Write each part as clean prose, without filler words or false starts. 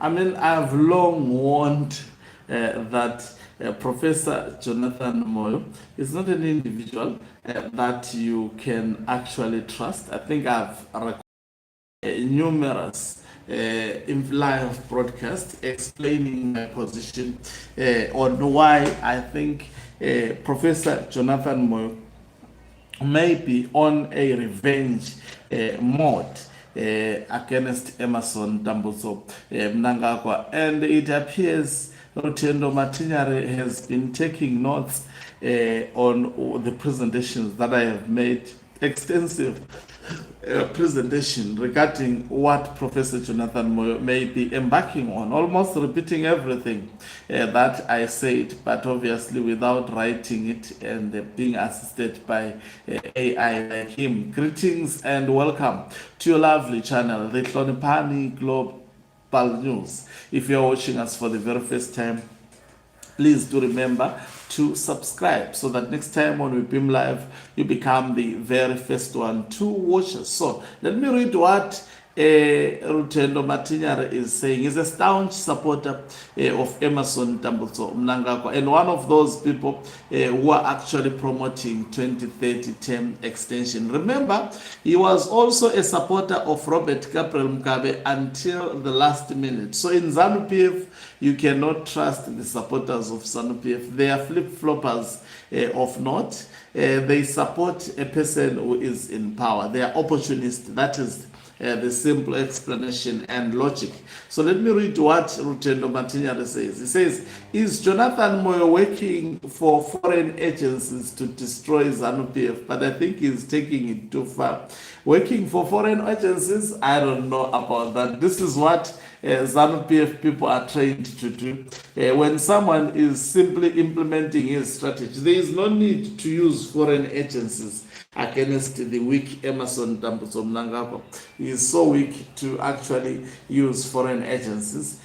I mean, I've long warned that Professor Jonathan Moyo is not an individual that you can actually trust. I think I've recorded numerous live broadcasts explaining my position on why I think Professor Jonathan Moyo may be on a revenge mode against Emerson Mnangagwa, and it appears Rutendo Matinyare has been taking notes on the presentations that I have made, extensive presentation regarding what Professor Jonathan Moyo may be embarking on, almost repeating everything that I said, but obviously without writing it and being assisted by AI like him. Greetings and welcome to your lovely channel, the Hlonipani Global News. If you're watching us for the very first time, please do remember to subscribe so that next time when we beam live, you become the very first one to watch us. So let me read what Rutendo Matinyare is saying. He's a staunch supporter of Emerson Mnangagwa, and one of those people who are actually promoting 2030 term extension. Remember, he was also a supporter of Robert Gabriel Mugabe until the last minute. So in Zanu-PF, you cannot trust the supporters of Zanu-PF. They are flip-floppers of not. They support a person who is in power. They are opportunists. That is the simple explanation and logic. So let me read what Rutendo Matinyare says. He says, is Jonathan Moyo working for foreign agencies to destroy Zanu-PF? But I think he's taking it too far. Working for foreign agencies? I don't know about that. This is what Zanu-PF people are trained to do. When someone is simply implementing his strategy, there is no need to use foreign agencies against the weak Emerson Mnangagwa. He is so weak to actually use foreign agencies.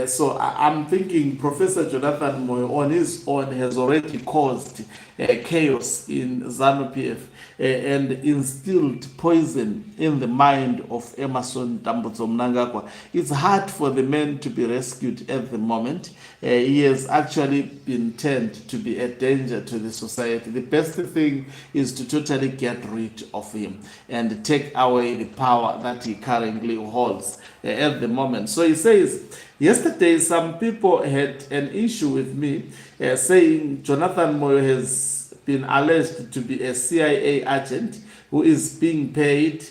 So I'm thinking Professor Jonathan Moyo on his own has already caused chaos in Zanu-PF and instilled poison in the mind of Emerson Mnangagwa. It's hard for the man to be rescued at the moment. He has actually been turned to be a danger to the society. The best thing is to totally get rid of him and take away the power that he currently holds at the moment. So he says, yesterday some people had an issue with me saying Jonathan Moyo has been alleged to be a CIA agent who is being paid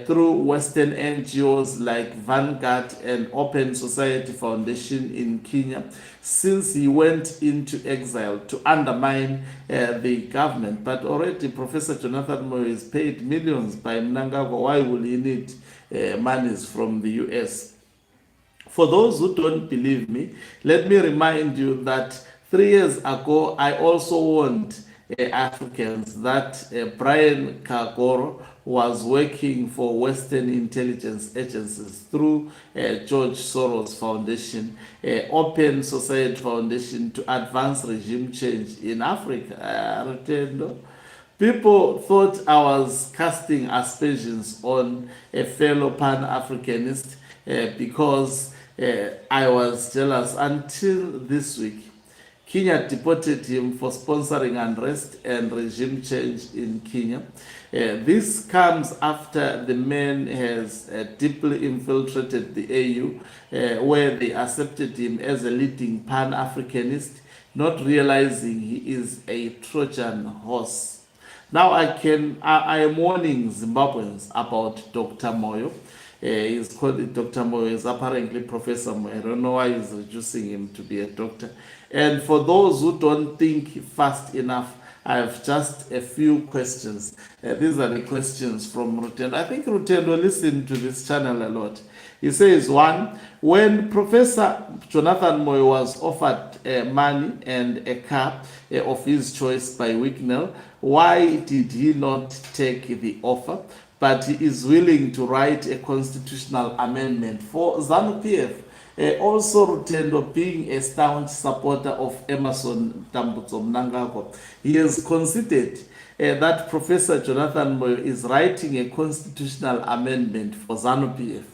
through Western NGOs like Vanguard and Open Society Foundation in Kenya since he went into exile to undermine the government. But already Professor Jonathan Moyo is paid millions by Mnangagwa. Why will he need monies from the US? For those who don't believe me, let me remind you that 3 years ago, I also warned Africans that Brian Kagoro was working for Western intelligence agencies through George Soros Foundation, Open Society Foundation to advance regime change in Africa. People thought I was casting aspersions on a fellow Pan-Africanist because I was jealous until this week. Kenya deported him for sponsoring unrest and regime change in Kenya. This comes after the man has deeply infiltrated the AU, where they accepted him as a leading Pan-Africanist, not realizing he is a Trojan horse. Now I am warning Zimbabweans about Dr. Moyo. He's called Dr. Moyo. He's apparently Professor Moyo. I don't know why he's reducing him to be a doctor. And for those who don't think fast enough, I have just a few questions. These are the questions from Rutendo. I think Rutendo listened to this channel a lot. He says, one, when Professor Jonathan Moyo was offered money and a car of his choice by Wicknell, why did he not take the offer? But he is willing to write a constitutional amendment for Zanu-PF. Also, Rutendo, being a staunch supporter of Emerson Mnangagwa, he has considered that Professor Jonathan Moyo is writing a constitutional amendment for Zanu-PF.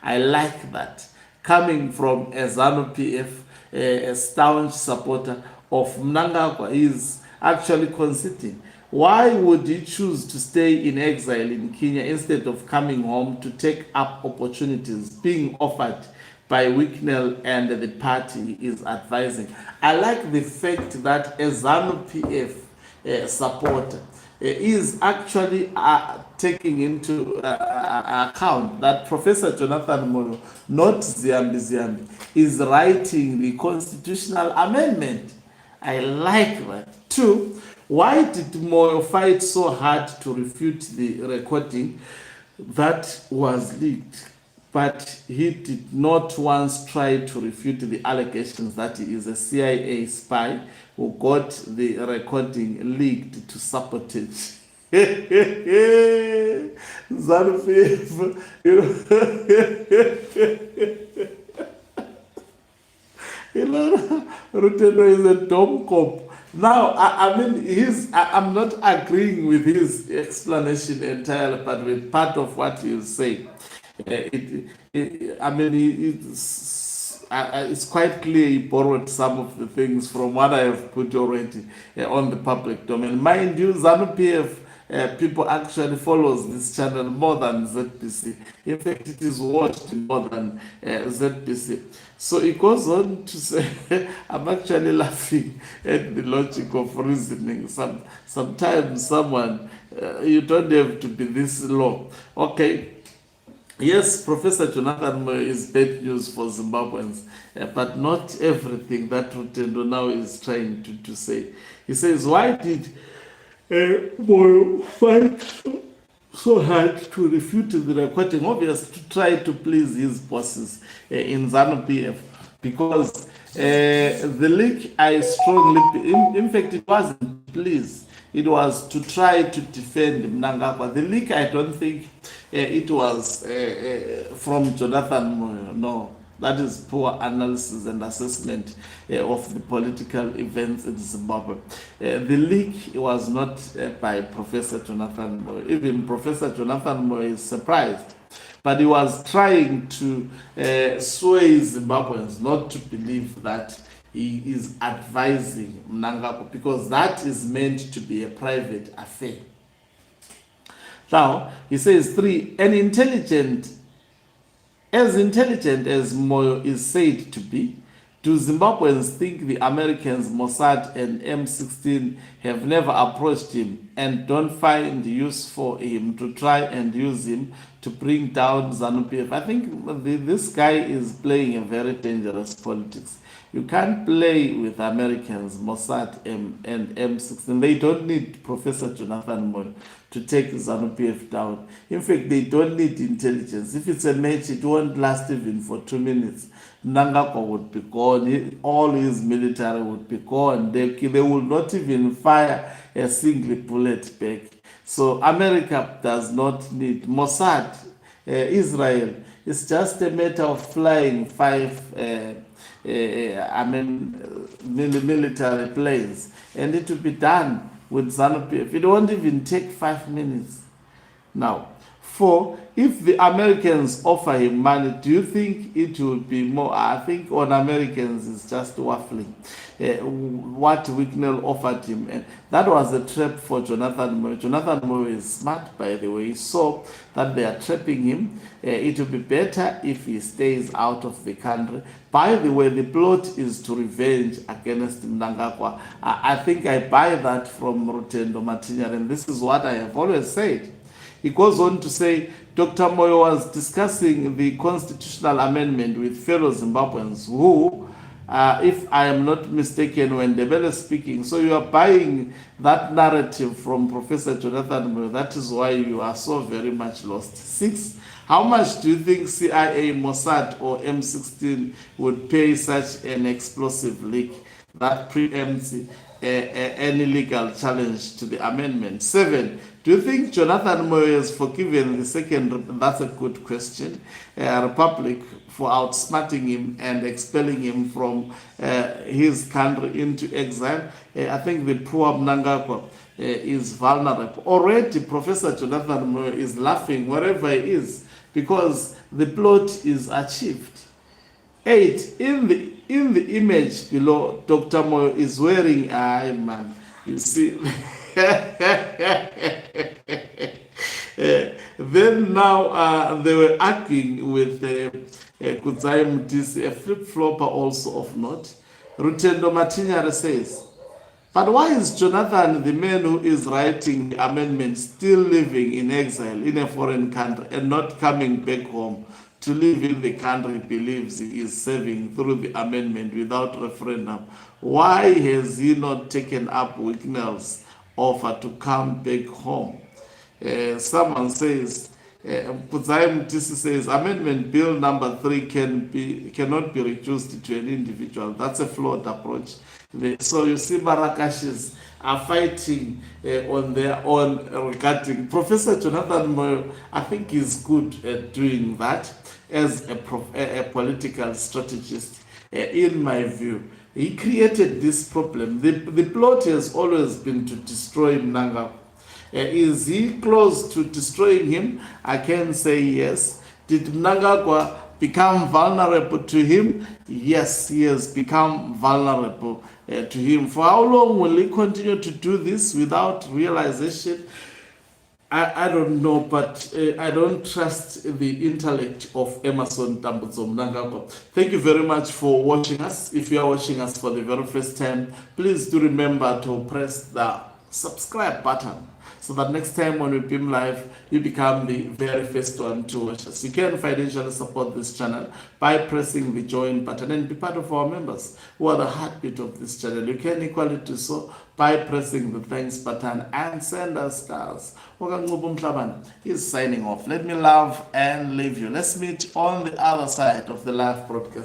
I like that. coming from a Zanu-PF, a staunch supporter of Mnangagwa, is actually conceding. Why would he choose to stay in exile in Kenya instead of coming home to take up opportunities being offered by Wicknell and the party is advising? I like the fact that a Zanu-PF supporter is actually taking into account that Professor Jonathan Moyo, not Ziambi, is writing the constitutional amendment. I like that. Two, why did Moyo fight so hard to refute the recording that was leaked, but he did not once try to refute the allegations that he is a CIA spy who got the recording leaked to sabotage? Zanu-PF, Rutendo is a dumb cop. Now, I mean, I'm not agreeing with his explanation entirely, but with part of what he's saying. It's quite clear he borrowed some of the things from what I have put already on the public domain. Mind you, Zanu-PF people actually follows this channel more than ZBC. In fact, it is watched more than ZBC. So it goes on to say, I'm actually laughing at the logic of reasoning. Sometimes someone, you don't have to be this low. Okay. Yes, Professor Jonathan Moyo is bad news for Zimbabweans, but not everything that Rutendo now is trying to say. He says, why did Moyo fight so hard to refute the recording? Obviously, to try to please his bosses in Zanu-PF, because the leak, I strongly, in fact, it wasn't please. It was to try to defend Mnangagwa. The leak, I don't think it was from Jonathan Moyo. No, that is poor analysis and assessment of the political events in Zimbabwe. The leak was not by Professor Jonathan Moyo. Even Professor Jonathan Moyo is surprised. But he was trying to sway Zimbabweans not to believe that he is advising Mnangagwa, because that is meant to be a private affair. Now, he says, 3, as intelligent as Moyo is said to be, do Zimbabweans think the Americans, Mossad and M16 have never approached him and don't find use for him to try and use him to bring down Zanu-PF? I think this guy is playing a very dangerous politics. You can't play with Americans, Mossad and M16. They don't need Professor Jonathan Moyo to take Zanu-PF down. In fact, they don't need intelligence. If it's a match, it won't last even for 2 minutes. Mnangagwa would be gone. All his military would be gone. They will not even fire a single bullet back. So America does not need Mossad. Israel, it's just a matter of flying 5 military planes, and it will be done with Zanu-PF. It won't even take 5 minutes. Now, 4, if the Americans offer him money, do you think it will be more? I think on Americans is just waffling. What Wicknell offered him, and that was a trap for Jonathan Moyo. Jonathan Moyo is smart, by the way. He saw that they are trapping him. It will be better if he stays out of the country. By the way, the plot is to revenge against Mnangagwa. I think I buy that from Rutendo Matinyare, and this is what I have always said. He goes on to say, Dr. Moyo was discussing the constitutional amendment with fellow Zimbabweans who, if I am not mistaken, when Ndebele speaking, so you are buying that narrative from Professor Jonathan Moyo. That is why you are so very much lost. 6, how much do you think CIA, Mossad, or M16 would pay such an explosive leak that preempts any legal challenge to the amendment? 7, do you think Jonathan Moyo is forgiven the second, that's a good question, Republic for outsmarting him and expelling him from his country into exile? I think the poor Mnangagwa is vulnerable. Already Professor Jonathan Moyo is laughing wherever he is, because the plot is achieved. 8. In the image below, Dr. Moyo is wearing man. You see. Then now they were arguing with Kudzai Mutisi, a flip-flopper also of note. Rutendo Matinyare says, but why is Jonathan, the man who is writing the amendment, still living in exile in a foreign country and not coming back home to live in the country he believes he is serving through the amendment without referendum? Why has he not taken up Wicknell's offer to come back home? Someone says, Kudzai Mutisi says, Amendment Bill number 3 cannot be reduced to an individual. That's a flawed approach. So you see, Marakashis are fighting on their own regarding. Professor Jonathan Moyo, I think, is good at doing that as a political strategist, in my view. He created this problem. The plot has always been to destroy Mnangagwa. Is he close to destroying him? I can say yes. Did Mnangagwa become vulnerable to him? Yes, he has become vulnerable to him. For how long will he continue to do this without realization? I don't know, but I don't trust the intellect of Emerson Tambudzo Mnangagwa. Thank you very much for watching us. If you are watching us for the very first time, please do remember to press the subscribe button, so that next time when we beam live, you become the very first one to watch us. You can financially support this channel by pressing the join button and be part of our members who are the heartbeat of this channel. You can equally do so by pressing the thanks button and send us stars. Okangubu Mhlabane is signing off. Let me love and leave you. Let's meet on the other side of the live broadcast.